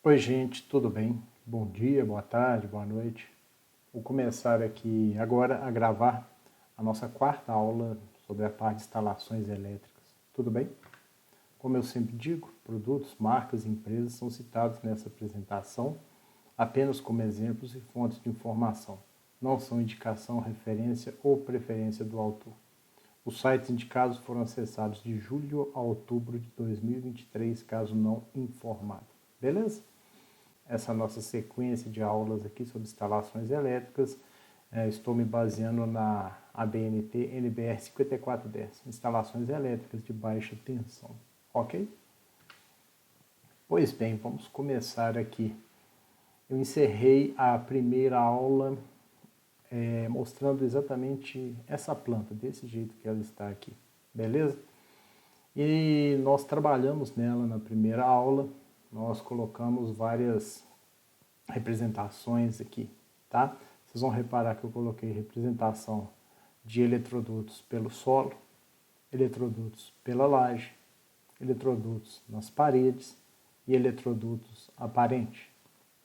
Oi gente, tudo bem? Bom dia, boa tarde, boa noite. Vou começar aqui agora a gravar a nossa quarta aula sobre a parte de instalações elétricas. Tudo bem? Como eu sempre digo, produtos, marcas e empresas são citados nessa apresentação apenas como exemplos e fontes de informação. Não são indicação, referência ou preferência do autor. Os sites indicados foram acessados de julho a outubro de 2023, caso não informado. Beleza? Essa nossa sequência de aulas aqui sobre instalações elétricas, estou me baseando na ABNT NBR 5410, instalações elétricas de baixa tensão, ok? Pois bem, vamos começar aqui. Eu encerrei a primeira aula mostrando exatamente essa planta, desse jeito que ela está aqui, beleza? E nós trabalhamos nela na primeira aula, nós colocamos várias representações aqui, tá? Vocês vão reparar que eu coloquei representação de eletrodutos pelo solo, eletrodutos pela laje, eletrodutos nas paredes e eletrodutos aparente,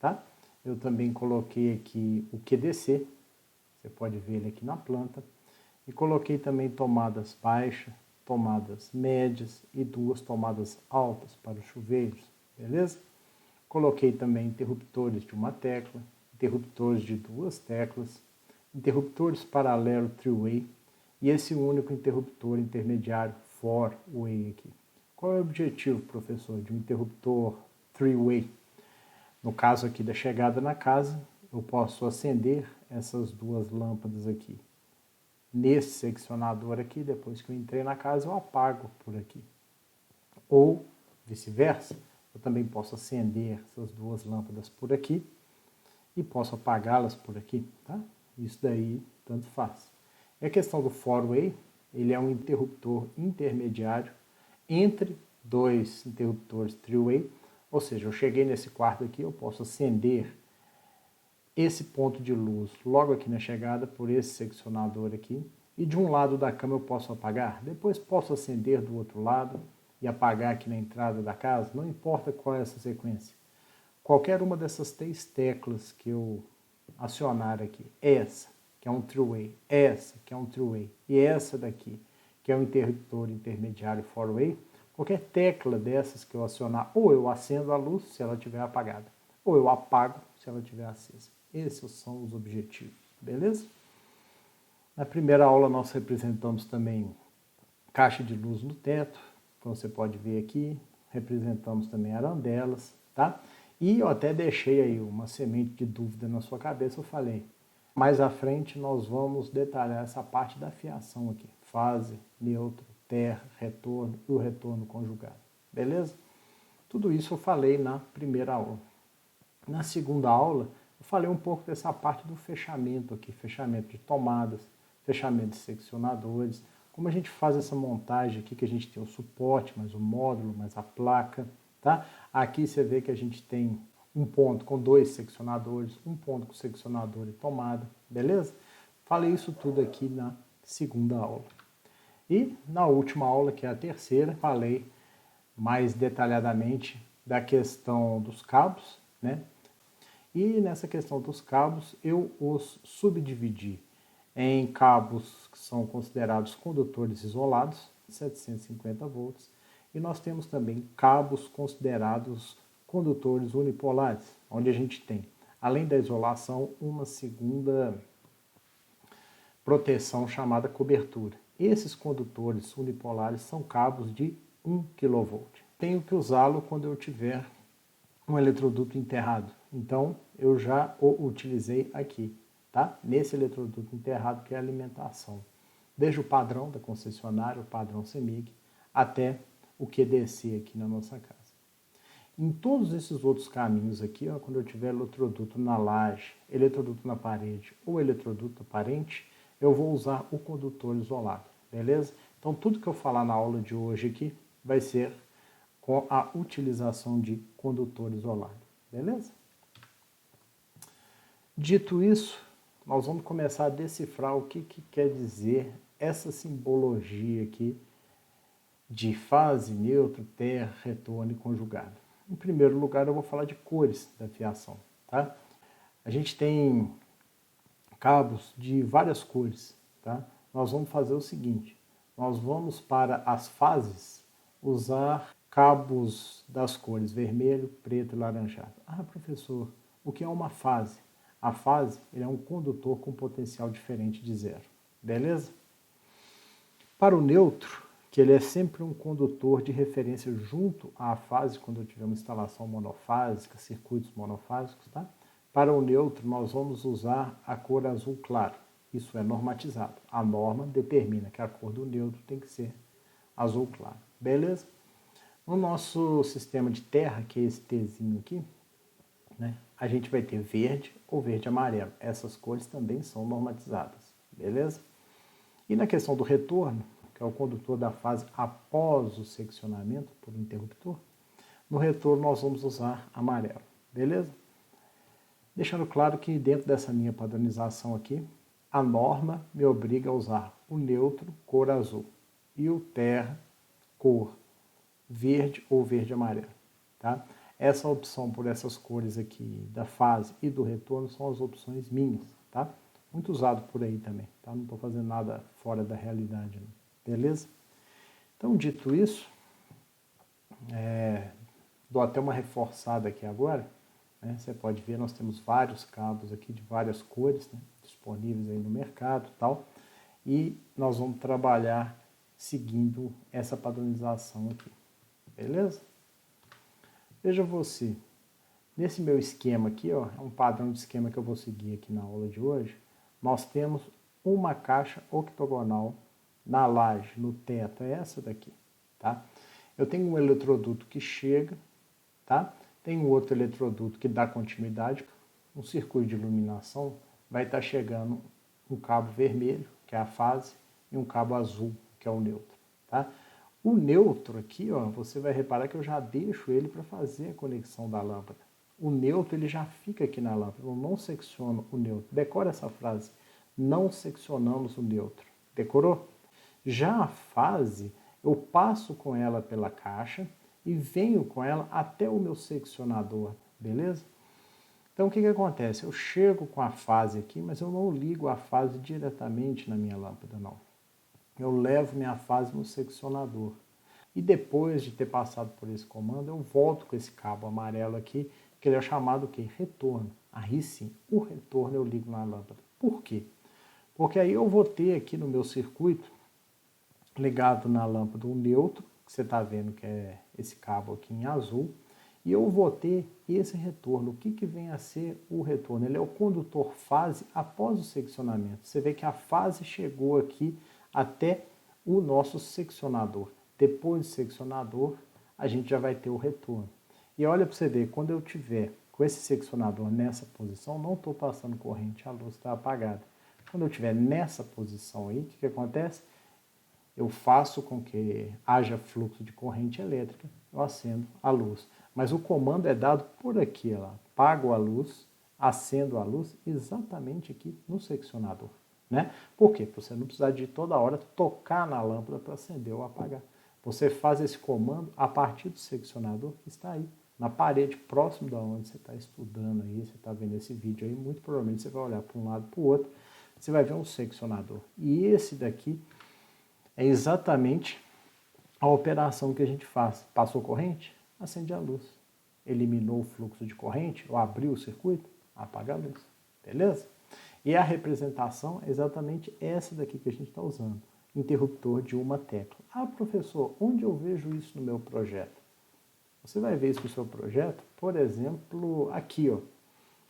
tá? Eu também coloquei aqui o QDC, você pode ver ele aqui na planta, e coloquei também tomadas baixas, tomadas médias e duas tomadas altas para os chuveiros, beleza? Coloquei também interruptores de uma tecla, interruptores de duas teclas, interruptores paralelo three-way e esse único interruptor intermediário four-way aqui. Qual é o objetivo, professor, de um interruptor three-way? No caso aqui da chegada na casa, eu posso acender essas duas lâmpadas aqui. Nesse seccionador aqui, depois que eu entrei na casa, eu apago por aqui. Ou vice-versa, eu também posso acender essas duas lâmpadas por aqui e posso apagá-las por aqui, tá? Isso daí tanto faz. E a questão do four-way, ele é um interruptor intermediário entre dois interruptores three-way, ou seja, eu cheguei nesse quarto aqui, eu posso acender esse ponto de luz logo aqui na chegada por esse seccionador aqui, e de um lado da cama eu posso apagar, depois posso acender do outro lado e apagar aqui na entrada da casa, não importa qual é essa sequência. Qualquer uma dessas três teclas que eu acionar aqui, essa, que é um three-way, essa, que é um three-way, e essa daqui, que é um interruptor intermediário four-way, qualquer tecla dessas que eu acionar, ou eu acendo a luz se ela estiver apagada, ou eu apago se ela estiver acesa. Esses são os objetivos, beleza? Na primeira aula nós representamos também caixa de luz no teto, como você pode ver aqui, representamos também arandelas, tá? E eu até deixei aí uma semente de dúvida na sua cabeça, eu falei, mais à frente nós vamos detalhar essa parte da fiação aqui, fase, neutro, terra, retorno e o retorno conjugado, beleza? Tudo isso eu falei na primeira aula. Na segunda aula, eu falei um pouco dessa parte do fechamento aqui, fechamento de tomadas, fechamento de seccionadores, como a gente faz essa montagem aqui, que a gente tem o suporte, mais o módulo, mais a placa, tá? Aqui você vê que a gente tem um ponto com dois seccionadores, um ponto com seccionador e tomada, beleza? Falei isso tudo aqui na segunda aula. E na última aula, que é a terceira, falei mais detalhadamente da questão dos cabos, né? E nessa questão dos cabos, eu os subdividi em cabos que são considerados condutores isolados, 750 volts, e nós temos também cabos considerados condutores unipolares, onde a gente tem, além da isolação, uma segunda proteção chamada cobertura. Esses condutores unipolares são cabos de 1 kV. Tenho que usá-lo quando eu tiver um eletroduto enterrado. Então, eu já o utilizei aqui, tá? Nesse eletroduto enterrado, que é a alimentação. Desde o padrão da concessionária, o padrão CEMIG, até o QDC aqui na nossa casa. Em todos esses outros caminhos aqui, ó, quando eu tiver eletroduto na laje, eletroduto na parede ou eletroduto aparente, eu vou usar o condutor isolado, beleza? Então, tudo que eu falar na aula de hoje aqui vai ser com a utilização de condutor isolado, beleza? Dito isso, nós vamos começar a decifrar o que quer dizer essa simbologia aqui de fase, neutro, terra, retorno e conjugado. Em primeiro lugar, eu vou falar de cores da fiação, tá? A gente tem cabos de várias cores, tá? Nós vamos fazer o seguinte, nós vamos para as fases usar cabos das cores vermelho, preto e laranjado. Ah, professor, o que é uma fase? A fase é um condutor com potencial diferente de zero, beleza? Para o neutro, que ele é sempre um condutor de referência junto à fase, quando eu tiver uma instalação monofásica, circuitos monofásicos, tá? Para o neutro, nós vamos usar a cor azul claro. Isso é normatizado. A norma determina que a cor do neutro tem que ser azul claro. Beleza? No nosso sistema de terra, que é esse Tzinho aqui, né, a gente vai ter verde ou verde amarelo. Essas cores também são normatizadas. Beleza? E na questão do retorno, que é o condutor da fase após o seccionamento por interruptor, no retorno nós vamos usar amarelo. Beleza? Deixando claro que dentro dessa minha padronização aqui, a norma me obriga a usar o neutro, cor azul, e o terra, cor verde ou verde amarelo. Tá? Essa opção por essas cores aqui da fase e do retorno são as opções minhas. Tá? Muito usado por aí também. Tá? Não estou fazendo nada fora da realidade. Não. Beleza? Então, dito isso, dou até uma reforçada aqui agora. Né? Você pode ver, nós temos vários cabos aqui de várias cores, né? Disponíveis aí no mercado e tal. E nós vamos trabalhar seguindo essa padronização aqui. Beleza? Veja você, nesse meu esquema aqui, ó, é um padrão de esquema que eu vou seguir aqui na aula de hoje. Nós temos uma caixa octogonal na laje, no teto, é essa daqui, tá? Eu tenho um eletroduto que chega, tá? Tem um outro eletroduto que dá continuidade. Um circuito de iluminação vai estar chegando um cabo vermelho, que é a fase, e um cabo azul, que é o neutro, tá? O neutro aqui, ó, você vai reparar que eu já deixo ele para fazer a conexão da lâmpada. O neutro ele já fica aqui na lâmpada, eu não secciono o neutro. Decora essa frase, não seccionamos o neutro. Decorou? Já a fase, eu passo com ela pela caixa e venho com ela até o meu seccionador, beleza? Então o que acontece? Eu chego com a fase aqui, mas eu não ligo a fase diretamente na minha lâmpada, não. Eu levo minha fase no seccionador. E depois de ter passado por esse comando, eu volto com esse cabo amarelo aqui, que ele é chamado o quê? Retorno. Aí sim, o retorno eu ligo na lâmpada. Por quê? Porque aí eu vou ter aqui no meu circuito, ligado na lâmpada, um neutro, que você está vendo que é esse cabo aqui em azul, e eu vou ter esse retorno. O que vem a ser o retorno? Ele é o condutor fase após o seccionamento. Você vê que a fase chegou aqui até o nosso seccionador. Depois do seccionador, a gente já vai ter o retorno. E olha para você ver, quando eu tiver com esse seccionador nessa posição, não estou passando corrente, a luz está apagada. Quando eu estiver nessa posição aí, o que acontece? Eu faço com que haja fluxo de corrente elétrica, eu acendo a luz. Mas o comando é dado por aqui, ó, apago a luz, acendo a luz exatamente aqui no seccionador. Né? Por quê? Para você não precisar de toda hora tocar na lâmpada para acender ou apagar. Você faz esse comando a partir do seccionador que está aí, na parede, próximo da onde você está estudando aí, você está vendo esse vídeo aí, muito provavelmente você vai olhar para um lado para o outro, você vai ver um seccionador. E esse daqui é exatamente a operação que a gente faz. Passou corrente? Acende a luz. Eliminou o fluxo de corrente, ou abriu o circuito? Apaga a luz. Beleza? E a representação é exatamente essa daqui que a gente está usando. Interruptor de uma tecla. Ah, professor, onde eu vejo isso no meu projeto? Você vai ver isso no seu projeto, por exemplo, aqui, ó.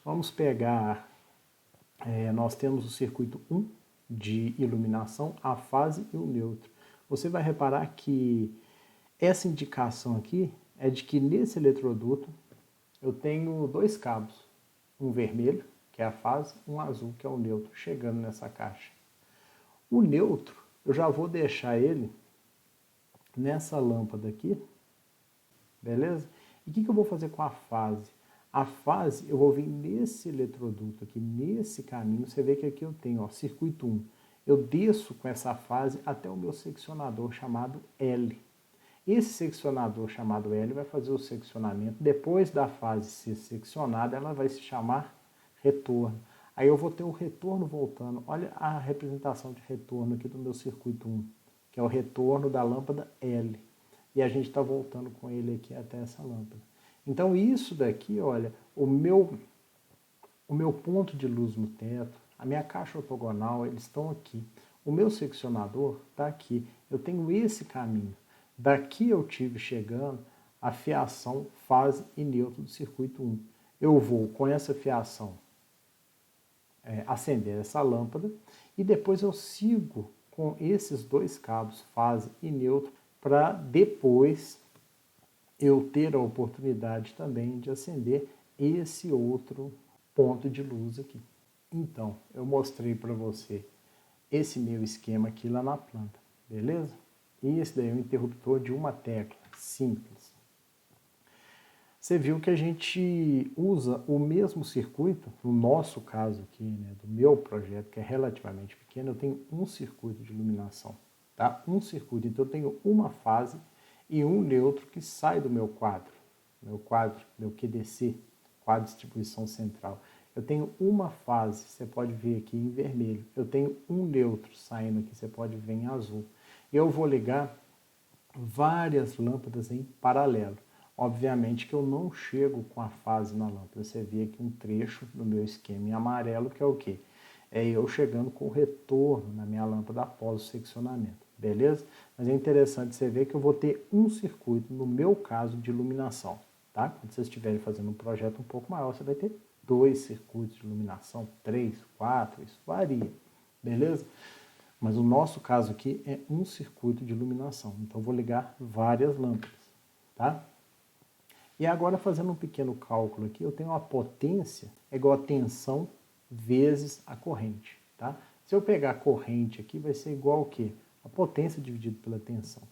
Vamos pegar, nós temos o circuito 1 de iluminação, a fase e o neutro. Você vai reparar que essa indicação aqui é de que nesse eletroduto eu tenho dois cabos, um vermelho, que é a fase, um azul, que é o neutro, chegando nessa caixa. O neutro, eu já vou deixar ele nessa lâmpada aqui, beleza? E o que eu vou fazer com a fase? A fase, eu vou vir nesse eletroduto aqui, nesse caminho, você vê que aqui eu tenho, ó, circuito 1. Eu desço com essa fase até o meu seccionador chamado L. esse seccionador chamado L vai fazer o seccionamento. Depois da fase ser seccionada, ela vai se chamar retorno. Aí eu vou ter o retorno voltando. Olha a representação de retorno aqui do meu circuito 1, que é o retorno da lâmpada L. E a gente está voltando com ele aqui até essa lâmpada. Então isso daqui, olha, o meu ponto de luz no teto, a minha caixa ortogonal, eles estão aqui. O meu seccionador está aqui. Eu tenho esse caminho. Daqui eu tive chegando a fiação, fase e neutro do circuito 1. Eu vou com essa fiação acender essa lâmpada e depois eu sigo com esses dois cabos, fase e neutro, para depois eu ter a oportunidade também de acender esse outro ponto de luz aqui. Então, eu mostrei para você esse meu esquema aqui lá na planta, beleza? E esse daí é um interruptor de uma tecla, simples. Você viu que a gente usa o mesmo circuito, no nosso caso aqui, né, do meu projeto, que é relativamente pequeno, eu tenho um circuito de iluminação, tá? Um circuito, então eu tenho uma fase e um neutro que sai do meu quadro, meu QDC, quadro de distribuição central. Eu tenho uma fase, você pode ver aqui em vermelho. Eu tenho um neutro saindo aqui, você pode ver em azul. Eu vou ligar várias lâmpadas em paralelo. Obviamente que eu não chego com a fase na lâmpada. Você vê aqui um trecho do meu esquema em amarelo, que é o quê? É eu chegando com o retorno na minha lâmpada após o seccionamento, beleza? Mas é interessante você ver que eu vou ter um circuito, no meu caso, de iluminação, tá? Quando vocês estiverem fazendo um projeto um pouco maior, você vai ter 2 circuitos de iluminação, 3, 4, isso varia, beleza? Mas o nosso caso aqui é um circuito de iluminação, então eu vou ligar várias lâmpadas, tá? E agora, fazendo um pequeno cálculo aqui, eu tenho a potência é igual a tensão vezes a corrente, tá? Se eu pegar a corrente aqui, vai ser igual ao quê? A potência dividido pela tensão,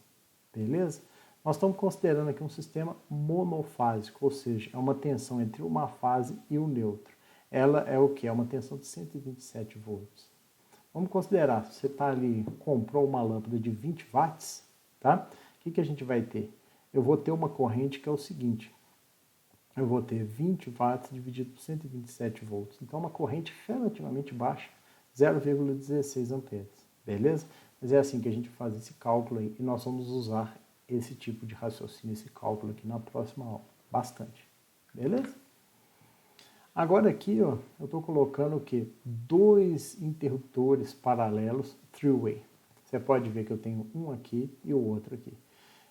beleza? Nós estamos considerando aqui um sistema monofásico, ou seja, é uma tensão entre uma fase e o neutro. Ela é o quê? É uma tensão de 127 volts. Vamos considerar, se você está ali, comprou uma lâmpada de 20 watts, tá? O que a gente vai ter? Eu vou ter uma corrente que é o seguinte, eu vou ter 20 watts dividido por 127 volts. Então, uma corrente relativamente baixa, 0,16 amperes, beleza? Mas é assim que a gente faz esse cálculo aí, e nós vamos usar esse tipo de raciocínio, esse cálculo aqui na próxima aula, bastante, beleza? Agora aqui, ó, eu estou colocando o quê? 2 interruptores paralelos three-way. Você pode ver que eu tenho um aqui e o outro aqui.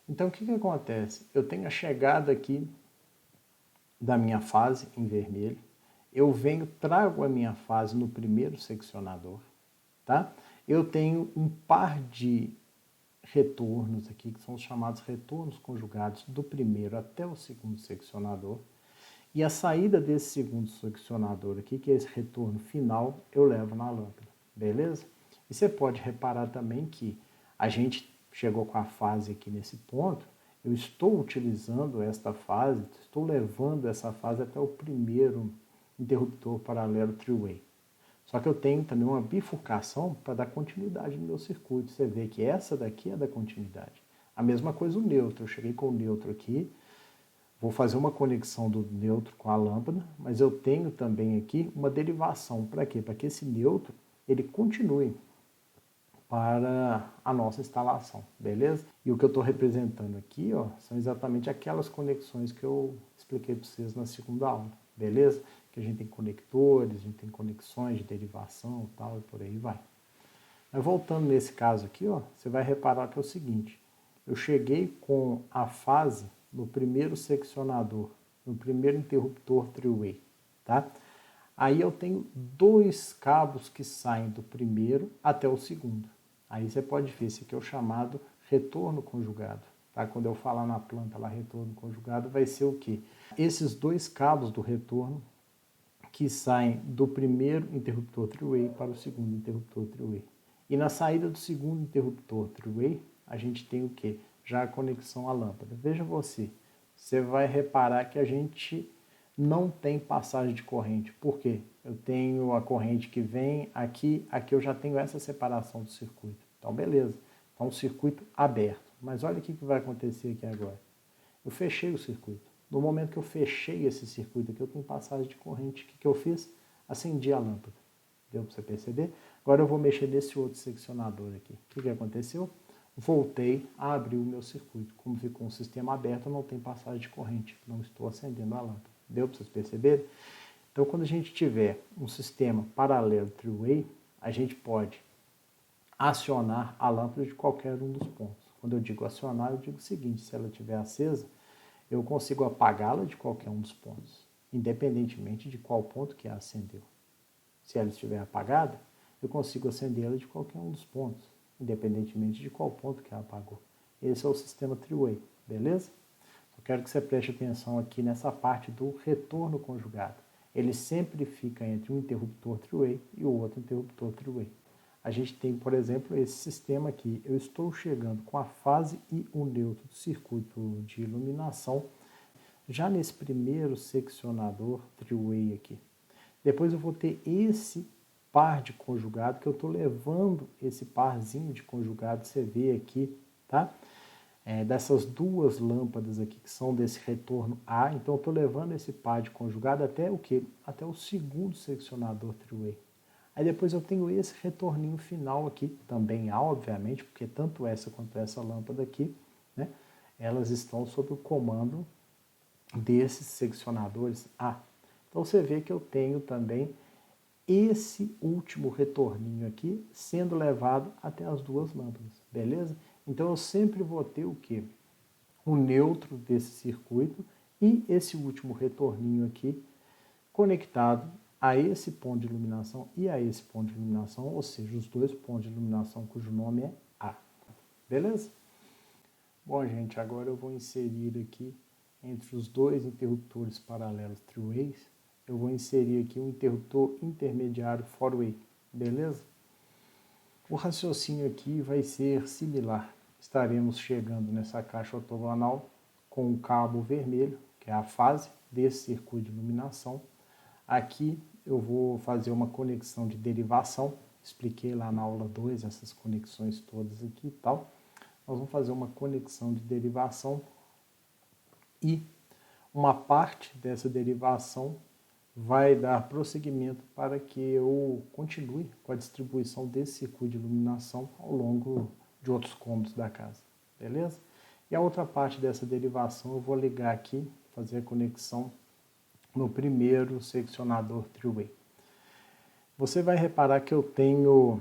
Então, o que acontece? Eu tenho a chegada aqui da minha fase em vermelho, eu trago a minha fase no primeiro seccionador, tá? Eu tenho um par de retornos aqui, que são os chamados retornos conjugados do primeiro até o segundo seccionador, e a saída desse segundo seccionador aqui, que é esse retorno final, eu levo na lâmpada, beleza? E você pode reparar também que a gente chegou com a fase aqui nesse ponto, eu estou utilizando esta fase, estou levando essa fase até o primeiro interruptor paralelo three-way. Só que eu tenho também uma bifurcação para dar continuidade no meu circuito. Você vê que essa daqui é da continuidade. A mesma coisa o neutro. Eu cheguei com o neutro aqui, vou fazer uma conexão do neutro com a lâmpada, mas eu tenho também aqui uma derivação. Para quê? Para que esse neutro ele continue para a nossa instalação, beleza? E o que eu estou representando aqui, ó, são exatamente aquelas conexões que eu expliquei para vocês na segunda aula, beleza? Que a gente tem conectores, a gente tem conexões de derivação e tal, e por aí vai. Mas voltando nesse caso aqui, ó, você vai reparar que é o seguinte, eu cheguei com a fase no primeiro seccionador, no primeiro interruptor three-way, tá? Aí eu tenho 2 cabos que saem do primeiro até o segundo. Aí você pode ver, esse aqui é o chamado retorno conjugado. Tá? Quando eu falar na planta lá retorno conjugado, vai ser o quê? Esses 2 cabos do retorno que saem do primeiro interruptor three-way para o segundo interruptor three-way. E na saída do segundo interruptor three-way, a gente tem o quê? Já a conexão à lâmpada. Veja você vai reparar que a gente não tem passagem de corrente. Por quê? Eu tenho a corrente que vem aqui eu já tenho essa separação do circuito. Então, beleza. Então, um circuito aberto. Mas olha o que vai acontecer aqui agora. Eu fechei o circuito. No momento que eu fechei esse circuito aqui, eu tenho passagem de corrente. O que eu fiz? Acendi a lâmpada. Deu para você perceber? Agora eu vou mexer nesse outro seccionador aqui. O que aconteceu? Voltei a abrir o meu circuito. Como ficou um sistema aberto, não tem passagem de corrente. Não estou acendendo a lâmpada. Deu para vocês perceberem? Então, quando a gente tiver um sistema paralelo three-way, a gente pode acionar a lâmpada de qualquer um dos pontos. Quando eu digo acionar, eu digo o seguinte: se ela estiver acesa, eu consigo apagá-la de qualquer um dos pontos, independentemente de qual ponto que a acendeu. Se ela estiver apagada, eu consigo acendê-la de qualquer um dos pontos, independentemente de qual ponto que ela apagou. Esse é o sistema three-way, beleza? Eu quero que você preste atenção aqui nessa parte do retorno conjugado. Ele sempre fica entre um interruptor three-way e o outro interruptor three-way. A gente tem, por exemplo, esse sistema aqui. Eu estou chegando com a fase e o neutro do circuito de iluminação já nesse primeiro seccionador three-way aqui. Depois eu vou ter esse par de conjugado, que eu estou levando esse parzinho de conjugado, você vê aqui, tá? Dessas duas lâmpadas aqui, que são desse retorno A, então eu estou levando esse par de conjugado até o quê? Até o segundo seccionador three-way. Aí depois eu tenho esse retorninho final aqui, também A, obviamente, porque tanto essa quanto essa lâmpada aqui, né, elas estão sob o comando desses seccionadores A. Então você vê que eu tenho também esse último retorninho aqui sendo levado até as duas lâmpadas, beleza? Então eu sempre vou ter o quê? O neutro desse circuito e esse último retorninho aqui conectado a esse ponto de iluminação e a esse ponto de iluminação, ou seja, os dois pontos de iluminação cujo nome é A. Beleza? Bom, gente, agora eu vou inserir aqui entre os dois interruptores paralelos three-ways, eu vou inserir aqui um interruptor intermediário four-way, beleza? O raciocínio aqui vai ser similar. Estaremos chegando nessa caixa ortogonal com o cabo vermelho, que é a fase desse circuito de iluminação. Aqui eu vou fazer uma conexão de derivação, expliquei lá na aula 2 essas conexões todas aqui e tal. Nós vamos fazer uma conexão de derivação e uma parte dessa derivação vai dar prosseguimento para que eu continue com a distribuição desse circuito de iluminação ao longo de outros cômodos da casa, beleza? E a outra parte dessa derivação eu vou ligar aqui, fazer a conexão no primeiro seccionador three-way. Você vai reparar que eu tenho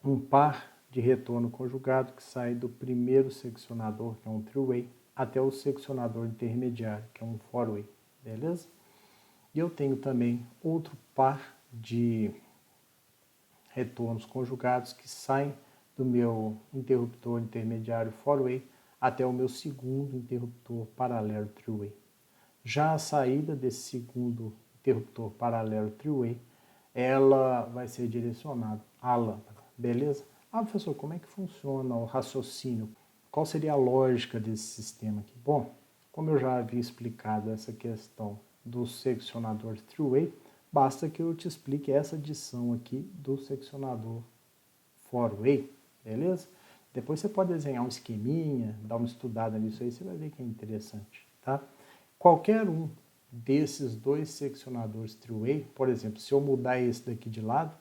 um par de retorno conjugado que sai do primeiro seccionador, que é um three-way, até o seccionador intermediário, que é um four-way, beleza? E eu tenho também outro par de retornos conjugados que saem do meu interruptor intermediário four-way até o meu segundo interruptor paralelo three-way. Já a saída desse segundo interruptor paralelo three-way, ela vai ser direcionada à lâmpada, beleza? Ah, professor, como é que funciona o raciocínio? Qual seria a lógica desse sistema aqui? Bom, como eu já havia explicado essa questão do seccionador three-way, basta que eu te explique essa adição aqui do seccionador four-way, beleza? Depois você pode desenhar um esqueminha, dar uma estudada nisso aí, você vai ver que é interessante, tá? Qualquer um desses dois seccionadores three-way, por exemplo, se eu mudar esse daqui de lado,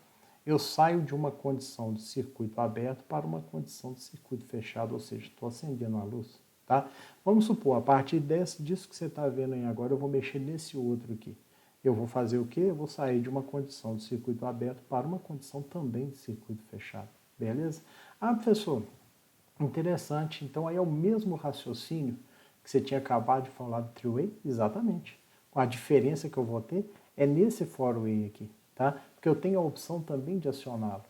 eu saio de uma condição de circuito aberto para uma condição de circuito fechado, ou seja, estou acendendo a luz, tá? Vamos supor, a partir disso que você está vendo aí agora, eu vou mexer nesse outro aqui. Eu vou fazer o quê? Eu vou sair de uma condição de circuito aberto para uma condição também de circuito fechado, beleza? Ah, professor, interessante, então aí é o mesmo raciocínio que você tinha acabado de falar do three-way? Exatamente. A diferença que eu vou ter é nesse four-way aqui, tá? Porque eu tenho a opção também de acioná-lo.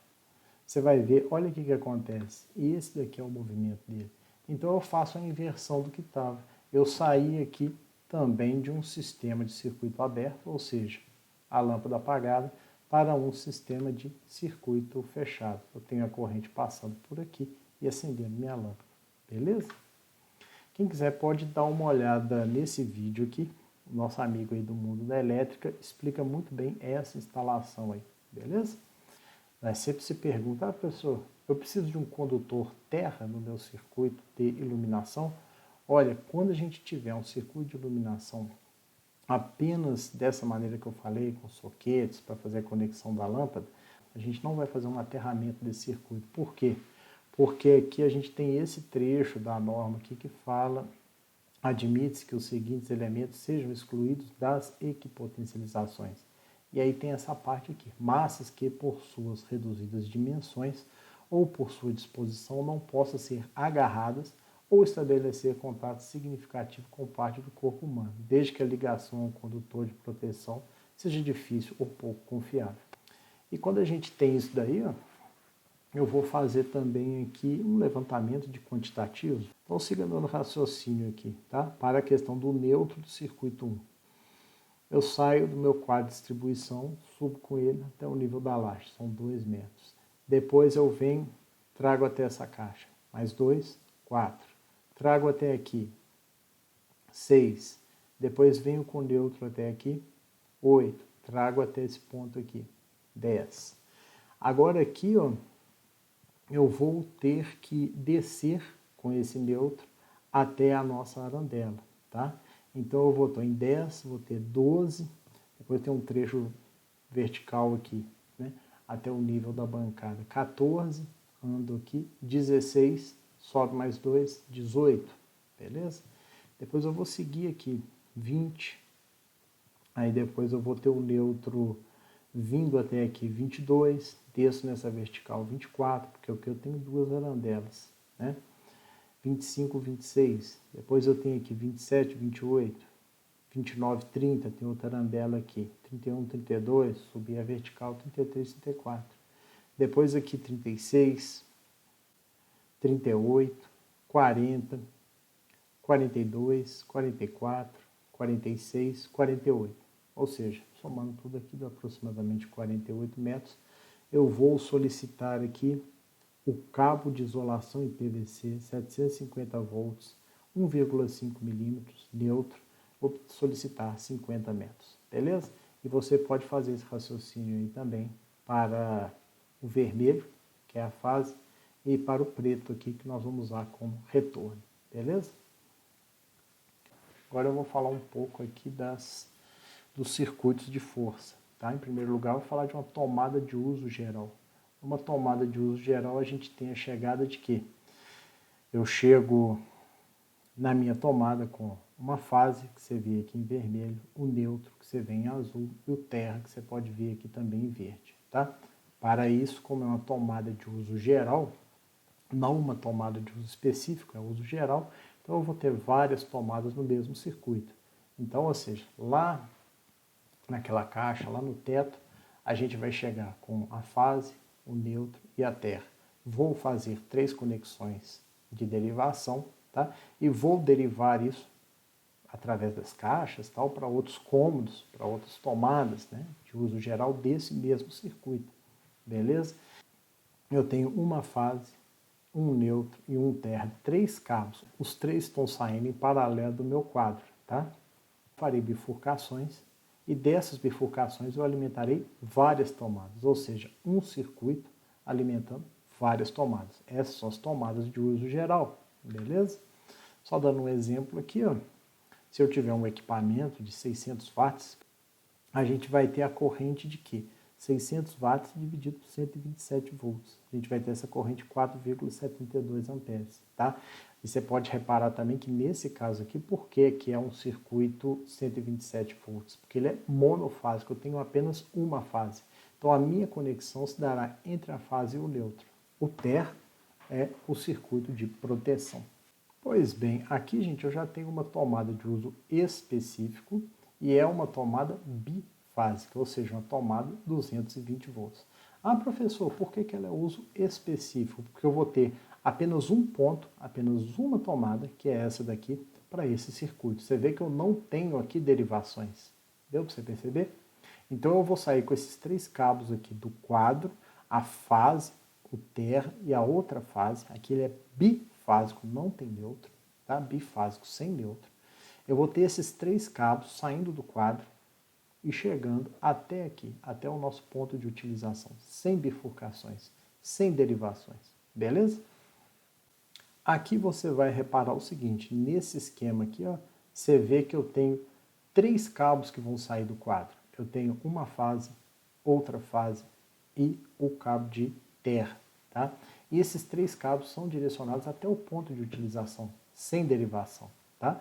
Você vai ver, olha o que acontece. E esse daqui é o movimento dele. Então eu faço a inversão do que estava. Eu saí aqui também de um sistema de circuito aberto, ou seja, a lâmpada apagada, para um sistema de circuito fechado. Eu tenho a corrente passando por aqui e acendendo minha lâmpada. Beleza? Quem quiser pode dar uma olhada nesse vídeo aqui. O nosso amigo aí do mundo da elétrica explica muito bem essa instalação aí. Beleza? Mas sempre se pergunta, professor, eu preciso de um condutor terra no meu circuito de iluminação? Olha, quando a gente tiver um circuito de iluminação apenas dessa maneira que eu falei, com soquetes para fazer a conexão da lâmpada, a gente não vai fazer um aterramento desse circuito. Por quê? Porque aqui a gente tem esse trecho da norma aqui que fala, admite-se que os seguintes elementos sejam excluídos das equipotencializações. E aí tem essa parte aqui, massas que por suas reduzidas dimensões ou por sua disposição não possam ser agarradas ou estabelecer contato significativo com parte do corpo humano, desde que a ligação ao condutor de proteção seja difícil ou pouco confiável. E quando a gente tem isso daí, ó, eu vou fazer também aqui um levantamento de quantitativos. Então siga meu raciocínio aqui, tá? Para a questão do neutro do circuito 1. Eu saio do meu quadro de distribuição, subo com ele até o nível da laje, são 2 metros. Depois eu venho, trago até essa caixa, mais 2, 4. Trago até aqui, 6. Depois venho com o neutro até aqui, 8. Trago até esse ponto aqui, 10. Agora aqui, ó, eu vou ter que descer com esse neutro até a nossa arandela, tá? Então eu vou estar em 10, vou ter 12, depois tem um trecho vertical aqui, né? Até o nível da bancada, 14, ando aqui, 16, sobe mais 2, 18, beleza? Depois eu vou seguir aqui, 20, aí depois eu vou ter o neutro vindo até aqui, 22, desço nessa vertical, 24, porque aqui eu tenho 2 arandelas, né? 25, 26, depois eu tenho aqui 27, 28, 29, 30, tem outra arandela aqui, 31, 32, subir a vertical, 33, 34. Depois aqui 36, 38, 40, 42, 44, 46, 48. Ou seja, somando tudo aqui, dá aproximadamente 48 metros. Eu vou solicitar aqui o cabo de isolação em PVC, 750 volts, 1,5 milímetros, neutro. Vou solicitar 50 metros, beleza? E você pode fazer esse raciocínio aí também para o vermelho, que é a fase, e para o preto aqui, que nós vamos usar como retorno, beleza? Agora eu vou falar um pouco aqui dos circuitos de força, tá? Em primeiro lugar, eu vou falar de uma tomada de uso geral. Uma tomada de uso geral, a gente tem a chegada de quê? Eu chego na minha tomada com uma fase, que você vê aqui em vermelho, o neutro, que você vê em azul, e o terra, que você pode ver aqui também em verde, tá? Para isso, como é uma tomada de uso geral, não uma tomada de uso específico, é uso geral, então eu vou ter várias tomadas no mesmo circuito. Então, ou seja, lá naquela caixa, lá no teto, a gente vai chegar com a fase, o neutro e a terra. Vou fazer 3 conexões de derivação, tá? E vou derivar isso através das caixas, tal, para outros cômodos, para outras tomadas, né, de uso geral desse mesmo circuito, beleza? Eu tenho uma fase, um neutro e um terra, 3 cabos. Os 3 estão saindo em paralelo do meu quadro, tá? Farei bifurcações e dessas bifurcações eu alimentarei várias tomadas, ou seja, um circuito alimentando várias tomadas. Essas são as tomadas de uso geral, beleza? Só dando um exemplo aqui, ó. Se eu tiver um equipamento de 600 watts, a gente vai ter a corrente de quê? 600 watts dividido por 127 volts. A gente vai ter essa corrente 4,72 amperes, tá? E você pode reparar também que nesse caso aqui, por que é um circuito 127 volts? Porque ele é monofásico, eu tenho apenas uma fase. Então a minha conexão se dará entre a fase e o neutro. O TER é o circuito de proteção. Pois bem, aqui, gente, eu já tenho uma tomada de uso específico e é uma tomada bifásica, ou seja, uma tomada 220 volts. Ah, professor, por que ela é uso específico? Porque eu vou ter apenas um ponto, apenas uma tomada, que é essa daqui, para esse circuito. Você vê que eu não tenho aqui derivações. Deu para você perceber? Então eu vou sair com esses 3 cabos aqui do quadro, a fase, o terra e a outra fase. Aqui ele é bifásico, não tem neutro, tá? Bifásico sem neutro. Eu vou ter esses 3 cabos saindo do quadro e chegando até aqui, até o nosso ponto de utilização, sem bifurcações, sem derivações, beleza? Aqui você vai reparar o seguinte, nesse esquema aqui, ó, você vê que eu tenho 3 cabos que vão sair do quadro. Eu tenho uma fase, outra fase e o cabo de terra, tá? E esses 3 cabos são direcionados até o ponto de utilização, sem derivação, tá?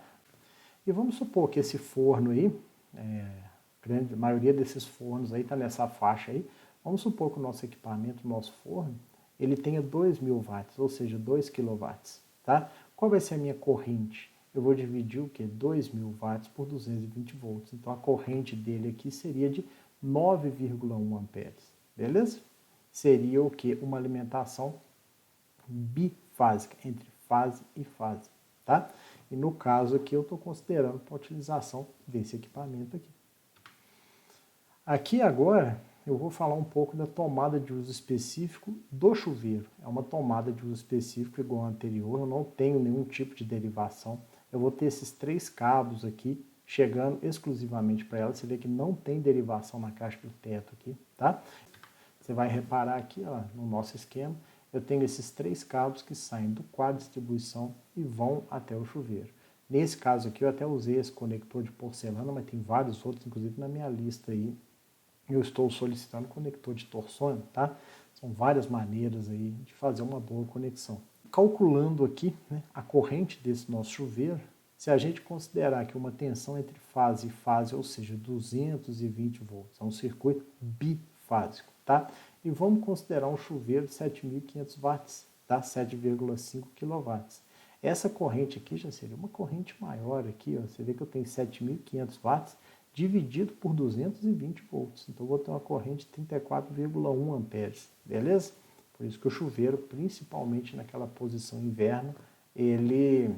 E vamos supor que esse forno aí, a maioria desses fornos aí está nessa faixa aí, vamos supor que o nosso equipamento, o nosso forno, ele tenha 2.000 watts, ou seja, 2 kW, tá? Qual vai ser a minha corrente? Eu vou dividir o que? 2.000 watts por 220 volts. Então, a corrente dele aqui seria de 9,1 amperes, beleza? Seria o que? Uma alimentação bifásica, entre fase e fase, tá? E no caso aqui, eu estou considerando para a utilização desse equipamento aqui. Aqui agora, eu vou falar um pouco da tomada de uso específico do chuveiro. É uma tomada de uso específico igual a anterior, eu não tenho nenhum tipo de derivação. Eu vou ter esses 3 cabos aqui, chegando exclusivamente para ela. Você vê que não tem derivação na caixa do teto aqui, tá? Você vai reparar aqui, ó, no nosso esquema, eu tenho esses 3 cabos que saem do quadro de distribuição e vão até o chuveiro. Nesse caso aqui, eu até usei esse conector de porcelana, mas tem vários outros, inclusive na minha lista aí. Eu estou solicitando conector de torsônio, tá? São várias maneiras aí de fazer uma boa conexão. Calculando aqui, né, a corrente desse nosso chuveiro, se a gente considerar que uma tensão entre fase e fase, ou seja, 220 volts, é um circuito bifásico, tá? E vamos considerar um chuveiro de 7.500 watts, tá? 7,5 kW. Essa corrente aqui já seria uma corrente maior aqui, ó. Você vê que eu tenho 7.500 watts, dividido por 220 volts. Então, eu vou ter uma corrente de 34,1 amperes, beleza? Por isso que o chuveiro, principalmente naquela posição inverno, ele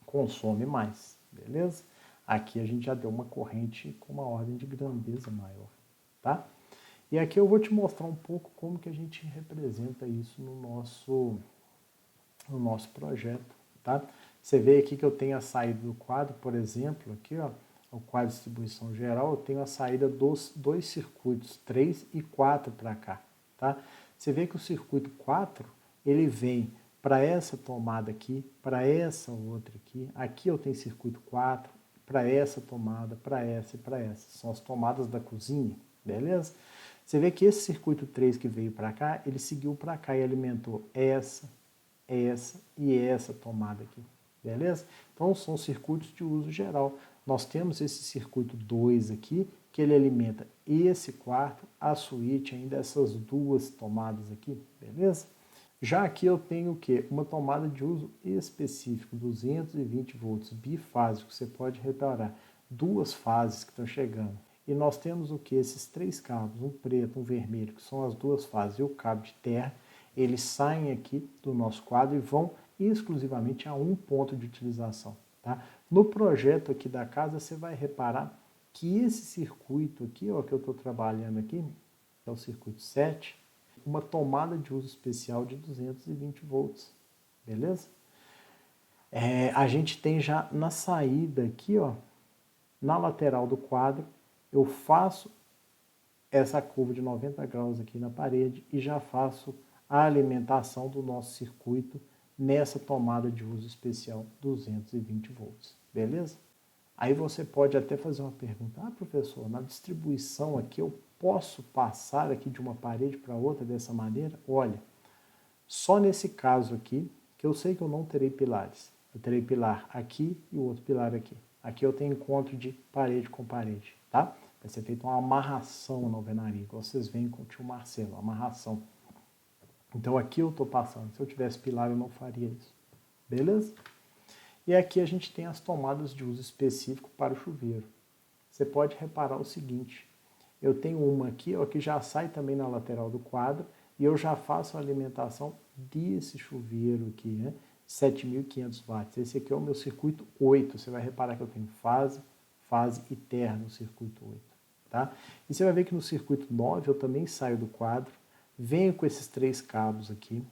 consome mais, beleza? Aqui a gente já deu uma corrente com uma ordem de grandeza maior, tá? E aqui eu vou te mostrar um pouco como que a gente representa isso no nosso projeto, tá? Você vê aqui que eu tenho a saída do quadro, por exemplo, aqui, ó, o quadro de distribuição geral, eu tenho a saída dos 2 circuitos, 3 e 4 para cá, tá? Você vê que o circuito 4, ele vem para essa tomada aqui, para essa outra aqui, aqui eu tenho circuito 4, para essa tomada, para essa e para essa. São as tomadas da cozinha, beleza? Você vê que esse circuito 3 que veio para cá, ele seguiu para cá e alimentou essa e essa tomada aqui, beleza? Então, são circuitos de uso geral. Nós temos esse circuito 2 aqui, que ele alimenta esse quarto, a suíte, ainda essas 2 tomadas aqui, beleza? Já aqui eu tenho o quê? Uma tomada de uso específico, 220 volts, bifásico, você pode reparar, 2 fases que estão chegando. E nós temos o que? Esses 3 cabos, um preto, um vermelho, que são as 2 fases, e o cabo de terra, eles saem aqui do nosso quadro e vão exclusivamente a um ponto de utilização, tá? No projeto aqui da casa, você vai reparar que esse circuito aqui, ó, que eu estou trabalhando aqui, que é o circuito 7, uma tomada de uso especial de 220 volts, beleza? A gente tem já na saída aqui, ó, na lateral do quadro, eu faço essa curva de 90 graus aqui na parede e já faço a alimentação do nosso circuito nessa tomada de uso especial 220 volts, beleza? Aí você pode até fazer uma pergunta, professor, na distribuição aqui eu posso passar aqui de uma parede para outra dessa maneira? Olha, só nesse caso aqui, que eu sei que eu não terei pilares, eu terei pilar aqui e o outro pilar aqui. Aqui eu tenho encontro de parede com parede, tá? Vai ser feita uma amarração na alvenaria, igual vocês veem com o tio Marcelo, amarração. Então aqui eu estou passando, se eu tivesse pilar eu não faria isso, beleza? E aqui a gente tem as tomadas de uso específico para o chuveiro. Você pode reparar o seguinte, eu tenho uma aqui, ó, que já sai também na lateral do quadro, e eu já faço a alimentação desse chuveiro aqui, né? 7.500 watts. Esse aqui é o meu circuito 8, você vai reparar que eu tenho fase e terra no circuito 8, tá? E você vai ver que no circuito 9 eu também saio do quadro, venho com esses 3 cabos aqui,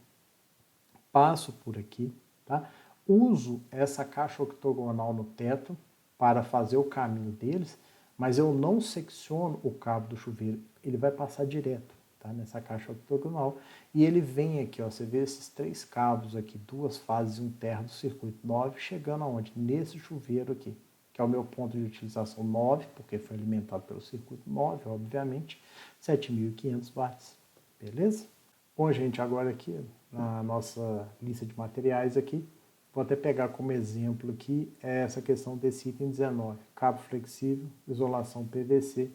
passo por aqui, tá? Uso essa caixa octogonal no teto para fazer o caminho deles, mas eu não secciono o cabo do chuveiro, ele vai passar direto, tá? Nessa caixa octogonal, e ele vem aqui, ó, você vê esses 3 cabos aqui, 2 fases e um terra do circuito 9, chegando aonde? Nesse chuveiro aqui, que é o meu ponto de utilização 9, porque foi alimentado pelo circuito 9, obviamente, 7.500 watts, beleza? Bom, gente, agora aqui, na nossa lista de materiais aqui, vou até pegar como exemplo aqui essa questão desse item 19, cabo flexível, isolação PVC,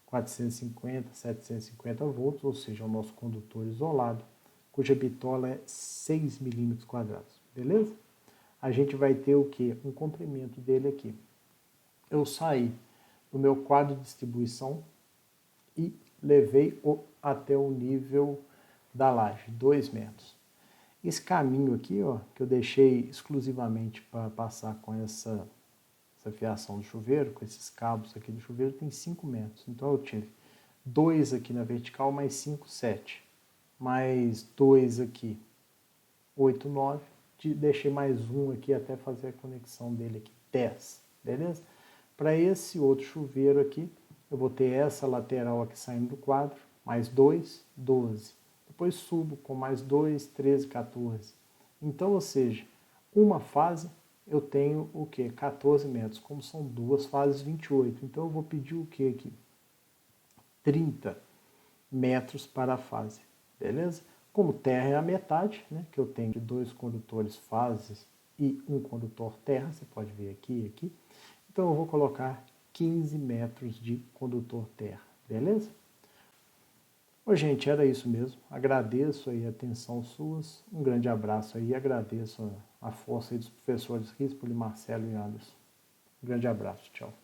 450, 750 volts, ou seja, o nosso condutor isolado, cuja bitola é 6 milímetros quadrados, beleza? A gente vai ter o que? Um comprimento dele aqui. Eu saí do meu quadro de distribuição e levei até o nível da laje, 2 metros. Esse caminho aqui, ó, que eu deixei exclusivamente para passar com essa fiação do chuveiro, com esses cabos aqui do chuveiro, tem 5 metros. Então eu tive 2 aqui na vertical, mais 5, 7. Mais 2 aqui, 8, 9. Deixei mais um aqui até fazer a conexão dele aqui, 10. Beleza? Para esse outro chuveiro aqui, eu vou ter essa lateral aqui saindo do quadro, mais 2, 12. Depois subo com mais 2, 13, 14. Então, ou seja, uma fase eu tenho o que? 14 metros. Como são 2 fases, 28. Então eu vou pedir o que aqui? 30 metros para a fase. Beleza? Como terra é a metade, né, que eu tenho de 2 condutores fases e um condutor terra, você pode ver aqui e aqui. Então eu vou colocar 15 metros de condutor terra. Beleza? Ô, gente, era isso mesmo. Agradeço aí a atenção suas. Um grande abraço aí. Agradeço a força aí dos professores Rispoli, Marcelo e Anderson. Um grande abraço. Tchau.